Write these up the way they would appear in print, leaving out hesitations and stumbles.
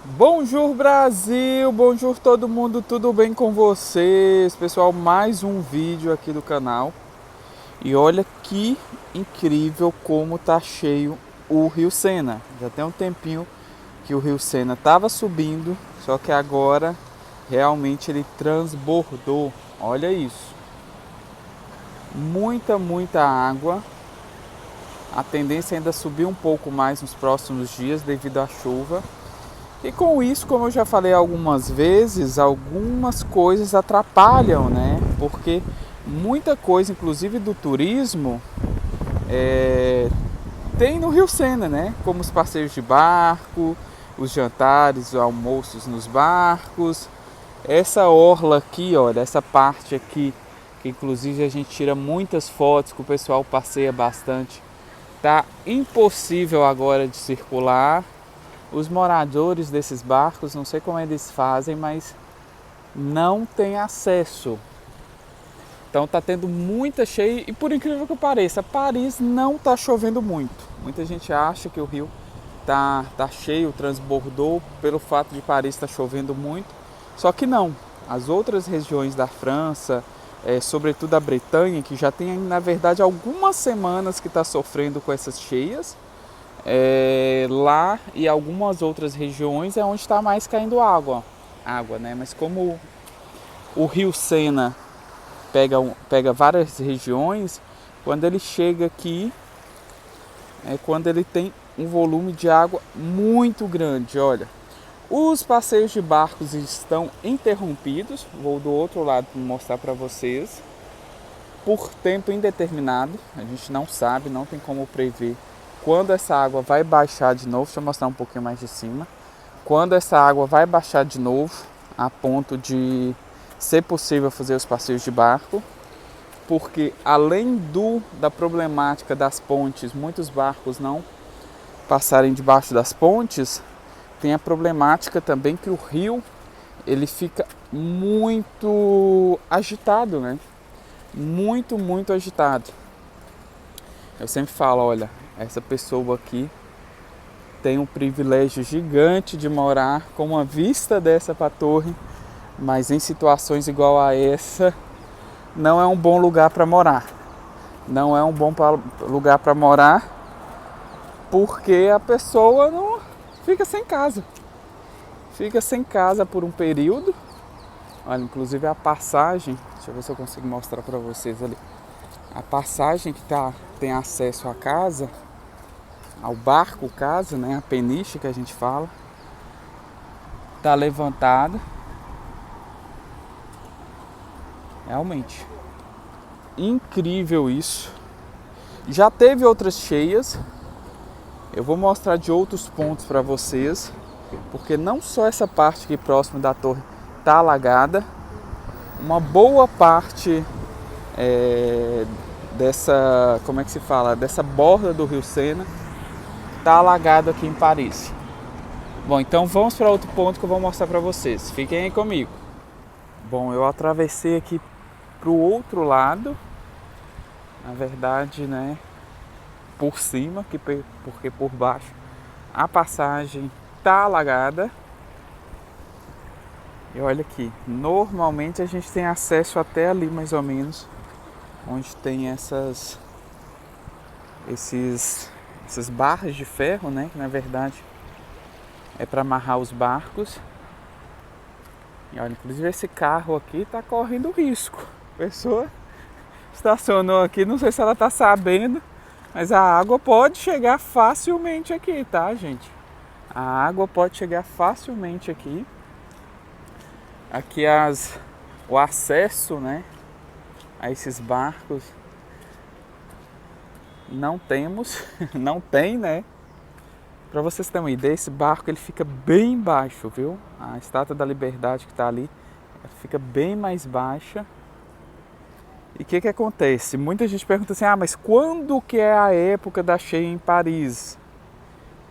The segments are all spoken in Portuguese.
Bonjour Brasil, bonjour todo mundo, tudo bem com vocês? Pessoal, mais um vídeo aqui do canal. E olha que incrível como tá cheio o Rio Sena. Já tem um tempinho que o Rio Sena estava subindo, só que agora realmente ele transbordou. Olha isso. Muita água. A tendência é ainda subir um pouco mais nos próximos dias devido à chuva. E com isso, como eu já falei algumas vezes, algumas coisas atrapalham, né? Porque muita coisa, inclusive do turismo, tem no Rio Sena, né? Como os passeios de barco, os jantares, os almoços nos barcos. Essa orla aqui, olha, essa parte aqui, que inclusive a gente tira muitas fotos, que o pessoal passeia bastante, tá impossível agora de circular. Os moradores desses barcos, não sei como eles fazem, mas não tem acesso. Então tá tendo muita cheia e por incrível que pareça, Paris não tá chovendo muito. Muita gente acha que o rio tá cheio, transbordou pelo fato de Paris estar chovendo muito. Só que não. As outras regiões da França, sobretudo a Bretanha, que já tem na verdade algumas semanas que está sofrendo com essas cheias, lá e algumas outras regiões é onde está mais caindo água, né? Mas como o Rio Sena pega várias regiões, quando ele chega aqui é quando ele tem um volume de água muito grande. Olha, os passeios de barcos estão interrompidos. Vou do outro lado para mostrar para vocês. Por tempo indeterminado, a gente não sabe, não tem como prever quando essa água vai baixar de novo. Deixa eu mostrar um pouquinho mais de cima. Quando essa água vai baixar de novo, a ponto de ser possível fazer os passeios de barco, porque além da problemática das pontes, muitos barcos não passarem debaixo das pontes, tem a problemática também que o rio ele fica muito agitado, né? Muito agitado. Eu sempre falo, olha, essa pessoa aqui tem um privilégio gigante de morar com uma vista dessa para a torre, mas em situações igual a essa, não é um bom lugar para morar. Não é um bom lugar para morar, porque a pessoa não fica sem casa. Fica sem casa por um período. Olha, inclusive a passagem, deixa eu ver se eu consigo mostrar para vocês ali. A passagem que tem acesso à casa, ao barco casa, né, a peniche que a gente fala, tá levantada. Realmente incrível isso. Já teve outras cheias. Eu vou mostrar de outros pontos para vocês, porque não só essa parte aqui próximo da torre tá alagada, uma boa parte dessa, como é que se fala, dessa borda do Rio Sena tá alagado aqui em Paris. Bom, então vamos para outro ponto que eu vou mostrar para vocês. Fiquem aí comigo. Bom, eu atravessei aqui para o outro lado, na verdade, né, por cima, porque por baixo a passagem tá alagada. E olha aqui, normalmente a gente tem acesso até ali mais ou menos, onde tem essas barras de ferro, né, que na verdade é para amarrar os barcos. E olha, inclusive esse carro aqui está correndo risco. A pessoa estacionou aqui, não sei se ela está sabendo, mas a água pode chegar facilmente aqui, tá, gente? A água pode chegar facilmente aqui. Aqui o acesso, né, a esses barcos não temos, não tem, né? Para vocês terem uma ideia, esse barco ele fica bem baixo, viu? A Estátua da Liberdade que está ali fica bem mais baixa. E o que acontece? Muita gente pergunta assim, mas quando que é a época da cheia em Paris?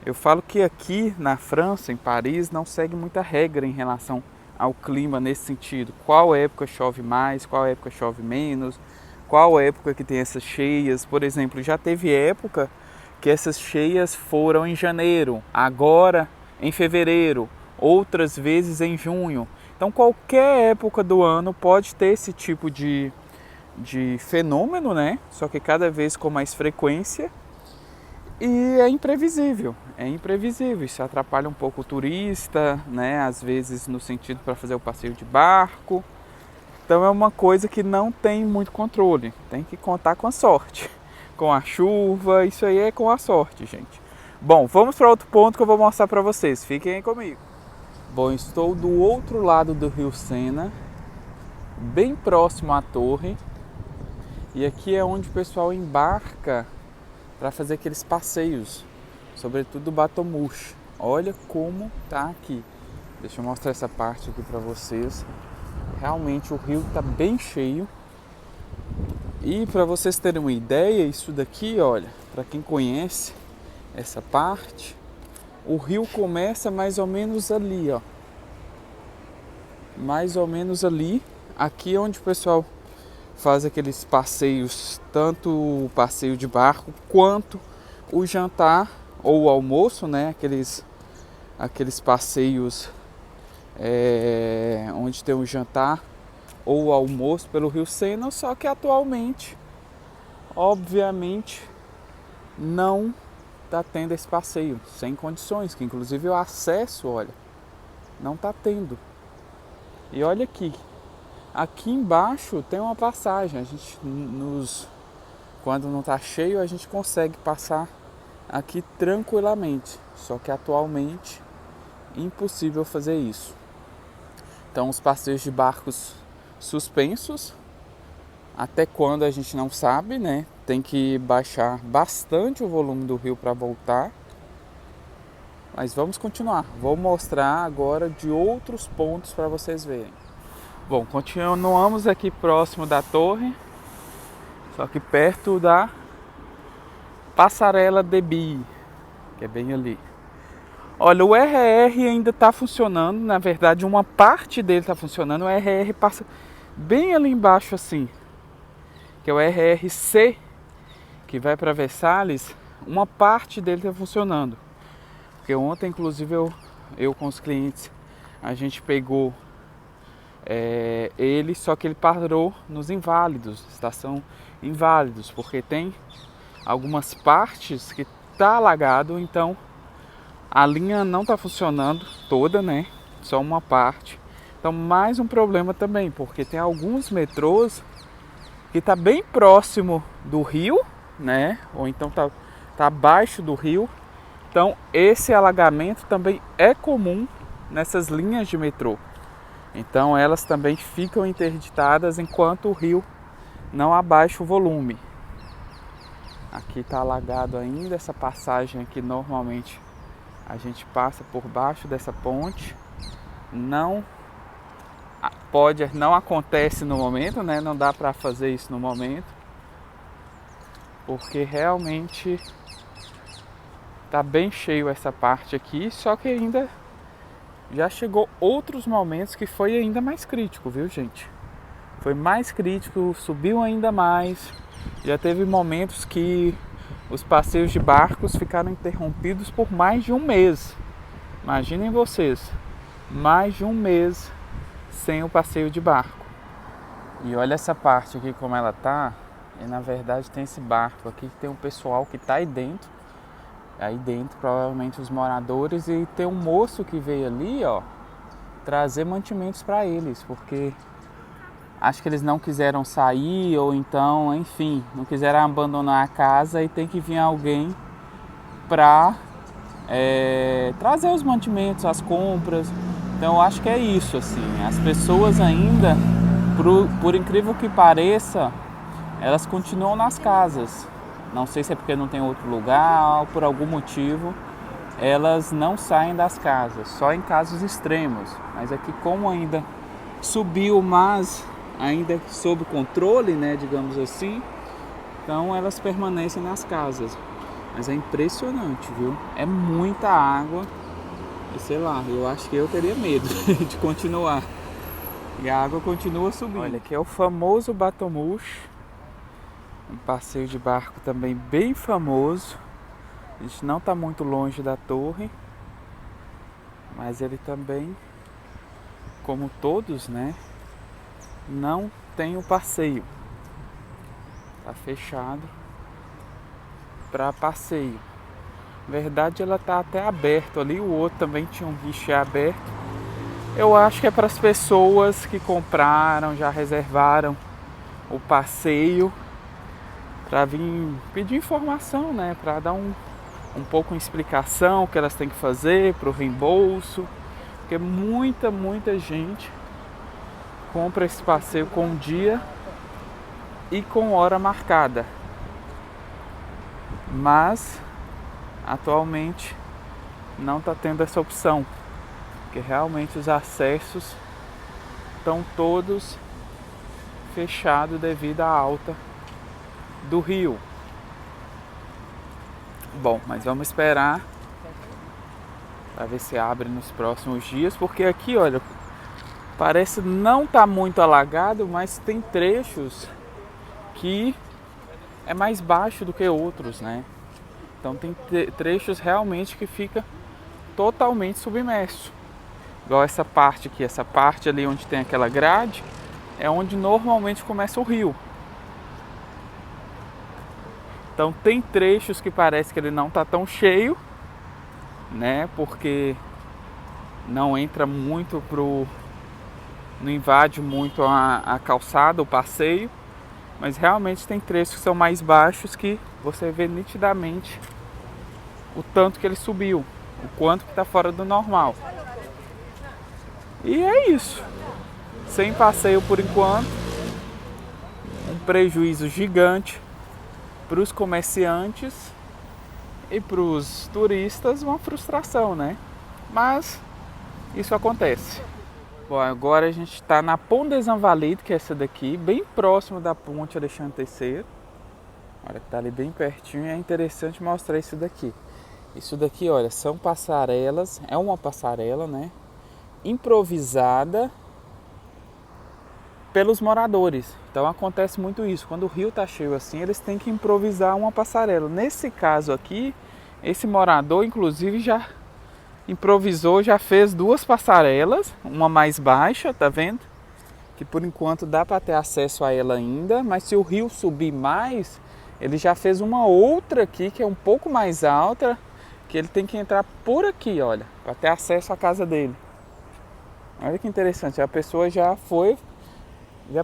Eu falo que aqui na França, em Paris, não segue muita regra em relação ao clima nesse sentido. Qual época chove mais, qual época chove menos, qual época que tem essas cheias. Por exemplo, já teve época que essas cheias foram em janeiro, agora em fevereiro. outras vezes em junho. Então qualquer época do ano pode ter esse tipo de fenômeno, né? Só que cada vez com mais frequência. E é imprevisível, isso atrapalha um pouco o turista, né? Às vezes no sentido para fazer o passeio de barco. Então é uma coisa que não tem muito controle, tem que contar com a sorte, com a chuva, isso aí é com a sorte, gente. Bom, vamos para outro ponto que eu vou mostrar para vocês, fiquem aí comigo. Bom, estou do outro lado do Rio Sena, bem próximo à torre, e aqui é onde o pessoal embarca para fazer aqueles passeios, sobretudo o Batomuxo. Olha como tá aqui. Deixa eu mostrar essa parte aqui para vocês. Realmente o rio está bem cheio. E para vocês terem uma ideia, isso daqui, olha, para quem conhece essa parte, o rio começa mais ou menos ali, ó. Mais ou menos ali. Aqui é onde o pessoal faz aqueles passeios, tanto o passeio de barco quanto o jantar ou o almoço, né? Aqueles passeios onde tem o jantar ou o almoço pelo Rio Sena, só que atualmente, obviamente, não está tendo esse passeio, sem condições, que inclusive o acesso, olha, não está tendo. E olha aqui embaixo tem uma passagem, a gente quando não está cheio a gente consegue passar aqui tranquilamente, só que atualmente impossível fazer isso. Então os passeios de barcos suspensos, até quando a gente não sabe, né? Tem que baixar bastante o volume do rio para voltar. Mas vamos continuar, vou mostrar agora de outros pontos para vocês verem. Bom, continuamos aqui próximo da torre, só que perto da Passarela de Bi, que é bem ali. Olha, o RR ainda está funcionando, na verdade uma parte dele está funcionando, o RR passa bem ali embaixo assim, que é o RRC, que vai para Versalhes, uma parte dele está funcionando. Porque ontem, inclusive, eu com os clientes, a gente pegou ele, só que ele parou nos Inválidos, estação Inválidos, porque tem algumas partes que tá alagado, então a linha não está funcionando toda, né? Só uma parte. Então mais um problema também, porque tem alguns metrôs que tá bem próximo do rio, né? Ou então tá abaixo do rio. Então esse alagamento também é comum nessas linhas de metrô. Então elas também ficam interditadas enquanto o rio não abaixa o volume. Aqui está alagado ainda, essa passagem aqui normalmente a gente passa por baixo dessa ponte. Não acontece no momento, né? Não dá para fazer isso no momento, porque realmente tá bem cheio essa parte aqui, só que ainda já chegou outros momentos que foi ainda mais crítico, viu, gente? Foi mais crítico, subiu ainda mais. Já teve momentos que os passeios de barcos ficaram interrompidos por mais de um mês. Imaginem vocês, mais de um mês sem o passeio de barco. E olha essa parte aqui como ela tá. E na verdade tem esse barco aqui que tem um pessoal que tá aí dentro. Aí dentro provavelmente os moradores, e tem um moço que veio ali, ó, trazer mantimentos para eles, porque acho que eles não quiseram sair, ou então, enfim, não quiseram abandonar a casa e tem que vir alguém para trazer os mantimentos, as compras. Então eu acho que é isso, assim, as pessoas ainda, por incrível que pareça, elas continuam nas casas. Não sei se é porque não tem outro lugar ou por algum motivo, elas não saem das casas, só em casos extremos. Mas aqui, como ainda subiu, mas ainda sob controle, né, digamos assim, então elas permanecem nas casas. Mas é impressionante, viu? É muita água e sei lá, eu acho que eu teria medo de continuar. E a água continua subindo. Olha, aqui é o famoso Batomuxo, um passeio de barco também bem famoso. A gente não está muito longe da torre, mas ele também, como todos, né, não tem o passeio. Tá fechado para passeio. Na verdade, ela tá até aberto ali. O outro também tinha um guichê aberto. Eu acho que é para as pessoas que compraram, já reservaram o passeio, para vir pedir informação, né, para dar um pouco de explicação o que elas têm que fazer para o reembolso, porque muita gente compra esse passeio com dia e com hora marcada, mas atualmente não está tendo essa opção, porque realmente os acessos estão todos fechados devido à alta do rio. Bom, mas vamos esperar para ver se abre nos próximos dias, porque aqui, olha, parece não tá muito alagado, mas tem trechos que é mais baixo do que outros, né? Então tem trechos realmente que fica totalmente submerso. Igual essa parte aqui, essa parte ali onde tem aquela grade, é onde normalmente começa o rio. Então tem trechos que parece que ele não está tão cheio, né? Porque não entra muito não invade muito a calçada, o passeio. Mas realmente tem trechos que são mais baixos que você vê nitidamente o tanto que ele subiu, o quanto que está fora do normal. E é isso. Sem passeio por enquanto, um prejuízo gigante para os comerciantes e para os turistas, uma frustração, né? Mas isso acontece. Bom, agora a gente está na Pont des Invalides, que é essa daqui, bem próximo da Ponte Alexandre III. Olha que tá ali bem pertinho, e é interessante mostrar isso daqui. Isso daqui, olha, são passarelas, é uma passarela, né? Improvisada pelos moradores. Então acontece muito isso, quando o rio tá cheio assim, eles têm que improvisar uma passarela. Nesse caso aqui, esse morador inclusive já improvisou, já fez duas passarelas, uma mais baixa, tá vendo? Que por enquanto dá para ter acesso a ela ainda, mas se o rio subir mais, ele já fez uma outra aqui que é um pouco mais alta, que ele tem que entrar por aqui, olha, para ter acesso à casa dele. Olha que interessante, a pessoa já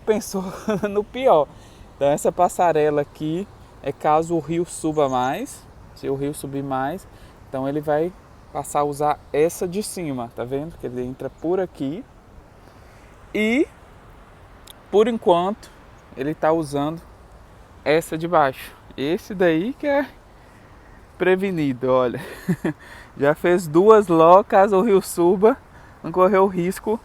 pensou no pior. Então essa passarela aqui é caso o rio suba mais. Se o rio subir mais, então ele vai passar a usar essa de cima, tá vendo? Que ele entra por aqui. E por enquanto ele está usando essa de baixo. Esse daí que é prevenido, olha. Já fez duas logo, caso o rio suba, não correu o risco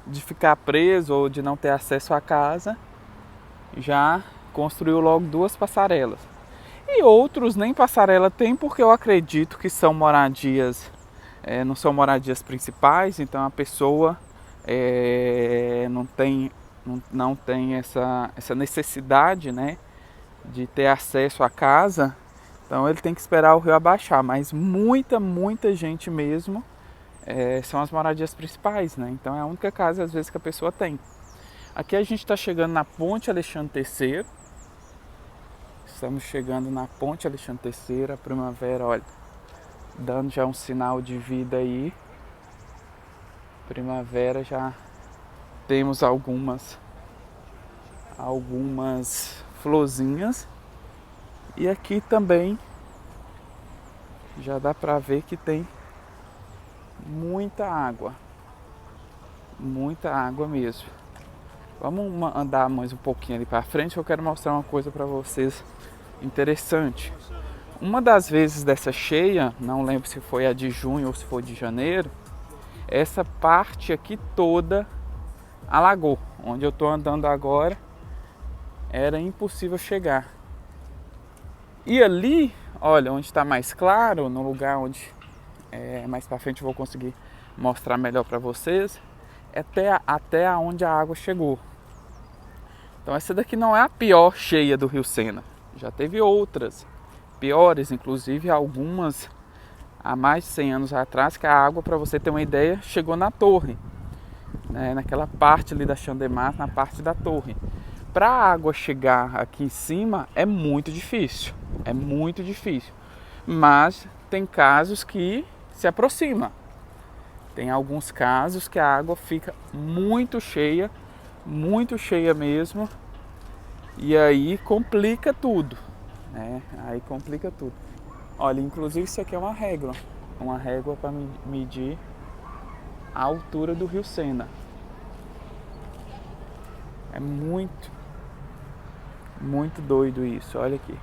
de ficar preso ou de não ter acesso à casa. Já construiu logo duas passarelas. E outros nem passarela tem, porque eu acredito que são moradias, não são moradias principais, então a pessoa não tem essa necessidade, né, de ter acesso à casa, então ele tem que esperar o rio abaixar, mas muita gente mesmo são as moradias principais, né, então é a única casa às vezes que a pessoa tem. Aqui a gente está chegando na Ponte Alexandre III. Estamos chegando na Ponte Alexandre III, a primavera, olha, dando já um sinal de vida aí. Primavera, já temos algumas florzinhas. E aqui também já dá para ver que tem muita água mesmo. Vamos andar mais um pouquinho ali para frente, eu quero mostrar uma coisa para vocês interessante. Uma das vezes dessa cheia, não lembro se foi a de junho ou se foi de janeiro, essa parte aqui toda alagou. Onde eu estou andando agora era impossível chegar. E ali, olha, onde está mais claro, no lugar onde mais para frente eu vou conseguir mostrar melhor para vocês, até onde a água chegou. Então essa daqui não é a pior cheia do Rio Sena. Já teve outras piores, inclusive algumas há mais de 100 anos atrás, que a água, para você ter uma ideia, chegou na torre, né? Naquela parte ali da Champ-de-Mars, na parte da torre. Para a água chegar aqui em cima é muito difícil, mas tem casos que se aproxima. Tem alguns casos que a água fica muito cheia mesmo, e aí complica tudo, né? Aí complica tudo. Olha, inclusive isso aqui é uma régua para medir a altura do Rio Sena. É muito doido isso, olha aqui.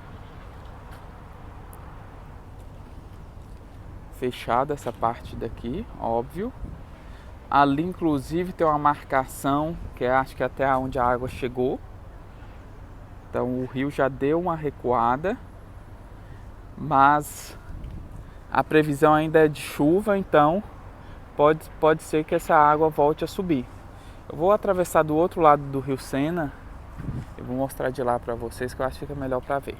Fechada essa parte daqui, óbvio. Ali inclusive tem uma marcação que acho que até onde a água chegou. Então o rio já deu uma recuada, mas a previsão ainda é de chuva, então pode ser que essa água volte a subir. Eu vou atravessar do outro lado do Rio Sena. Eu vou mostrar de lá para vocês, que eu acho que fica melhor para ver.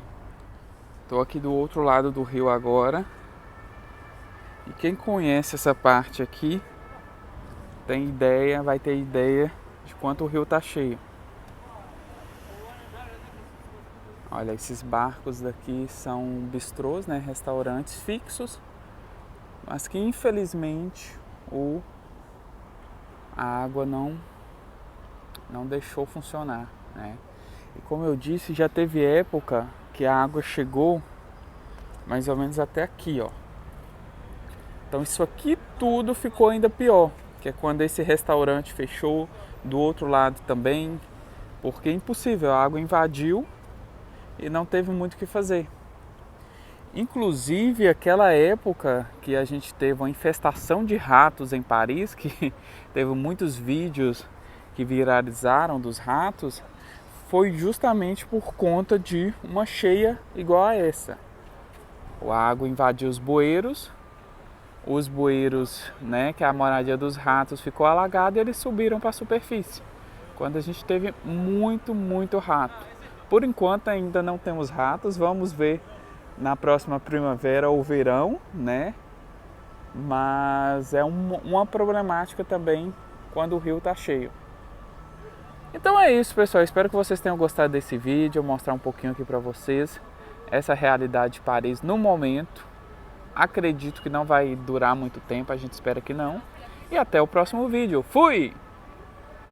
Estou aqui do outro lado do rio agora. E quem conhece essa parte aqui vai ter ideia de quanto o rio está cheio. Olha, esses barcos daqui são bistrôs, né, restaurantes fixos, mas que infelizmente a água não deixou funcionar, né? E como eu disse, já teve época que a água chegou mais ou menos até aqui, ó. Então isso aqui tudo ficou ainda pior, que é quando esse restaurante fechou, do outro lado também, porque é impossível, a água invadiu e não teve muito o que fazer. Inclusive aquela época que a gente teve uma infestação de ratos em Paris, que teve muitos vídeos que viralizaram dos ratos, foi justamente por conta de uma cheia igual a essa. A água invadiu os bueiros, né, que é a moradia dos ratos, ficou alagada e eles subiram para a superfície. Quando a gente teve muito rato. Por enquanto ainda não temos ratos, vamos ver na próxima primavera ou verão, né? Mas é uma problemática também quando o rio está cheio. Então é isso, pessoal, espero que vocês tenham gostado desse vídeo, eu mostrar um pouquinho aqui para vocês essa realidade de Paris no momento. Acredito que não vai durar muito tempo, a gente espera que não. E até o próximo vídeo. Fui!